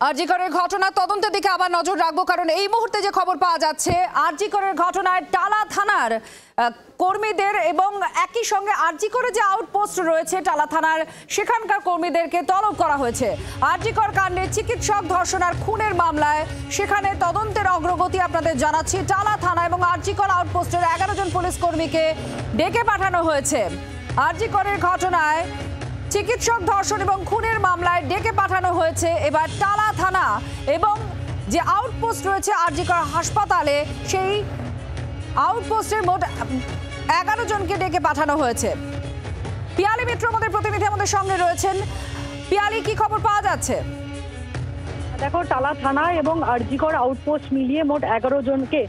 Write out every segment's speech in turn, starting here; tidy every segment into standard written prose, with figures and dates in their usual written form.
আরজি করের ঘটনার তদন্তের দিকে আবার নজর রাখবো, কারণ এই মুহূর্তে যে খবর পাওয়া যাচ্ছে আরজি করের ঘটনায় টালা থানার কর্মীদের এবং একই সঙ্গে আরজি করে যে আউটপোস্ট রয়েছে টালা থানার সেখানকার কর্মীদেরকে তলব করা হয়েছে। আরজি কর কাণ্ডে চিকিৎসক ধর্ষণ আর খুনের মামলায় সেখানে তদন্তের অগ্রগতি আপনাদের জানাচ্ছি। টালা থানা এবং আরজি কর আউটপোস্টের 11 জন পুলিশ কর্মীকে ডেকে পাঠানো হয়েছে। আরজি করের ঘটনায় চিকিৎসক ধর্ষণ এবং খুনের মামলায় ডেকে পাঠানো হয়েছে এবার টালা থানা এবং যে আউটপোস্ট রয়েছে আরজি কর হাসপাতালে, সেই আউটপোস্টের মোট 11 জনকে ডেকে পাঠানো হয়েছে। পিয়ালি মিত্র আমাদের প্রতিনিধি আমাদের সঙ্গে রয়েছেন। পিয়ালি, কি খবর পাওয়া যাচ্ছে? দেখো, টালা থানা এবং আরজি কর আউটপোস্ট মিলিয়ে মোট 11 জনকে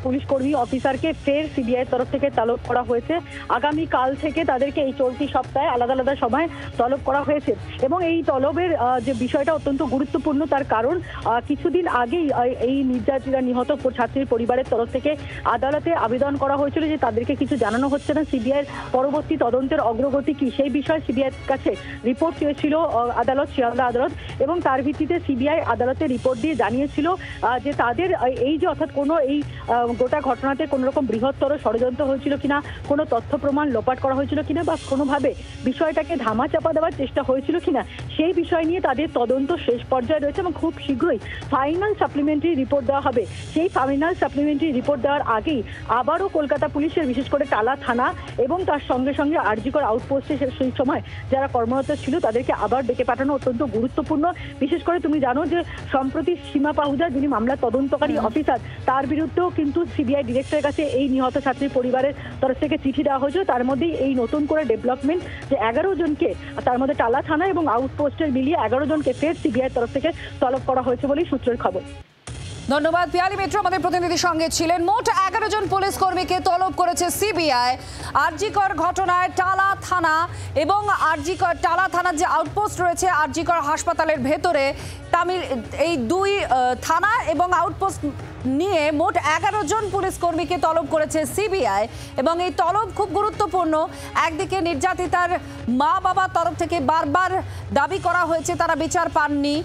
পুলিশ কর্মী অফিসারকে ফের সিবিআই তরফ থেকে তলব করা হয়েছে। আগামী কাল থেকে তাদেরকে এই চলতি সপ্তাহে আলাদা আলাদা সময় তলব করা হয়েছে এবং এই তলবের যে বিষয়টা অত্যন্ত গুরুত্বপূর্ণ, তার কারণ কিছুদিন আগেই এই নির্যাতিতা নিহত ছাত্রীর পরিবারের তরফ থেকে আদালতে আবেদন করা হয়েছিল যে তাদেরকে কিছু জানানো হচ্ছে না, সিবিআইয়ের পরবর্তী তদন্তের অগ্রগতি কি সেই বিষয়ে সিবিআইয়ের কাছে রিপোর্ট চেয়েছিল আদালত, শিয়ালদা আদালত, এবং তার ভিত্তিতে সিবিআই আদালতে রিপোর্ট দিয়ে জানিয়েছিল যে তাদের এই যে অর্থাৎ কোনো এই গোটা ঘটনাতে কোনো রকম বৃহত্তর ষড়যন্ত্র হয়েছিল কিনা, কোনো তথ্য প্রমাণ লোপাট করা হয়েছিল কিনা বা কোনোভাবে বিষয়টাকে ধামাচাপা দেওয়ার চেষ্টা হয়েছিল কিনা, সেই বিষয় নিয়ে তাদের তদন্ত শেষ পর্যায়ে রয়েছে এবং খুব শীঘ্রই ফাইনাল সাপ্লিমেন্টারি রিপোর্ট দেওয়া হবে। সেই ফাইনাল সাপ্লিমেন্টারি রিপোর্ট দেওয়ার আগেই আবারও কলকাতা পুলিশের বিশেষ করে টালা থানা এবং তার সঙ্গে সঙ্গে আরজি কর আউটপোস্টে সেই সময় যারা কর্মরত ছিল তাদেরকে আবার ডেকে পাঠানো অত্যন্ত গুরুত্বপূর্ণ। বিশেষ করে তুমি জানো যে সম্প্রতি সীমা পাহুজা, যিনি মামলা তদন্তকারী অফিসার, তার বিরুদ্ধেও কিন্তু সিবিআই ডিরেক্টরের কাছে এই নিহত ছাত্রীর পরিবারের তরফ থেকে চিঠি দেওয়া হয়েছিল। তার মধ্যেই এই নতুন করে ডেভেলপমেন্ট যে 11 জনকে, তার মধ্যে টালা থানা এবং আউটপোস্টের মিলিয়ে 11 জনকে ফের সিবিআই তরফ থেকে তলব করা হয়েছে বলেই সূত্রের খবর। ধন্যবাদ পিয়ালি মিত্র আমাদের প্রতিনিধির সঙ্গে ছিলেন। মোট 11 জন পুলিশ কর্মীকে তলব করেছে সিবিআই আরজি কর ঘটনায় টালা থানা এবং আরজি কর টালা থানার যে আউটপোস্ট রয়েছে আরজি কর হাসপাতালের ভেতরে, এই দুই থানা এবং আউটপোস্ট নিয়ে মোট 11 জন পুলিশ কর্মীকে তলব করেছে সিবিআই এবং এই তলব খুব গুরুত্বপূর্ণ। একদিকে নির্যাতিতার মা বাবার তরফ থেকে বারবার দাবি করা হয়েছে তারা বিচার পাননি,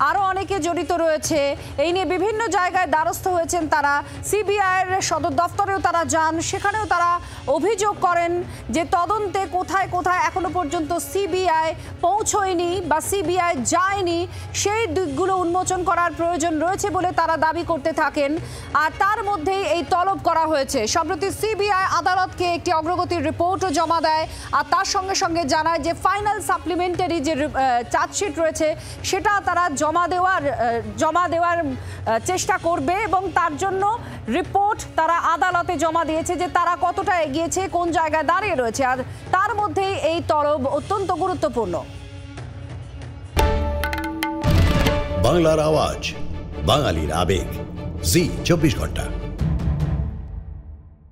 আরও অনেকে জড়িত রয়েছে, এই নিয়ে বিভিন্ন জায়গায় দ্বারস্থ হয়েছেন তারা। সিবিআইয়ের সদর দফতরেও তারা যান, সেখানেও তারা অভিযোগ করেন যে তদন্তে কোথায় কোথায় এখনো পর্যন্ত সিবিআই পৌঁছয়নি বা সিবিআই যায়নি, সেই দিকগুলো উন্মোচন করার প্রয়োজন রয়েছে বলে তারা দাবি করতে থাকেন। আর তার মধ্যেই এই তলব করা হয়েছে। সম্প্রতি সিবিআই আদালতকে একটি অগ্রগতির রিপোর্টও জমা দেয় আর তার সঙ্গে সঙ্গে জানায় যে ফাইনাল সাপ্লিমেন্টারি যে চার্জশিট রয়েছে সেটা তারা জমা দেওয়ার চেষ্টা করবে এবং তার জন্য রিপোর্ট তারা আদালতে জমা দিয়েছে যে তারা কতটা এগিয়েছে, কোন জায়গায় দাঁড়িয়ে রয়েছে। আর তার মধ্যেই এই তলব অত্যন্ত গুরুত্বপূর্ণ। বাংলার আওয়াজ, বাঙালির আবেগ, জি 24 ঘন্টা।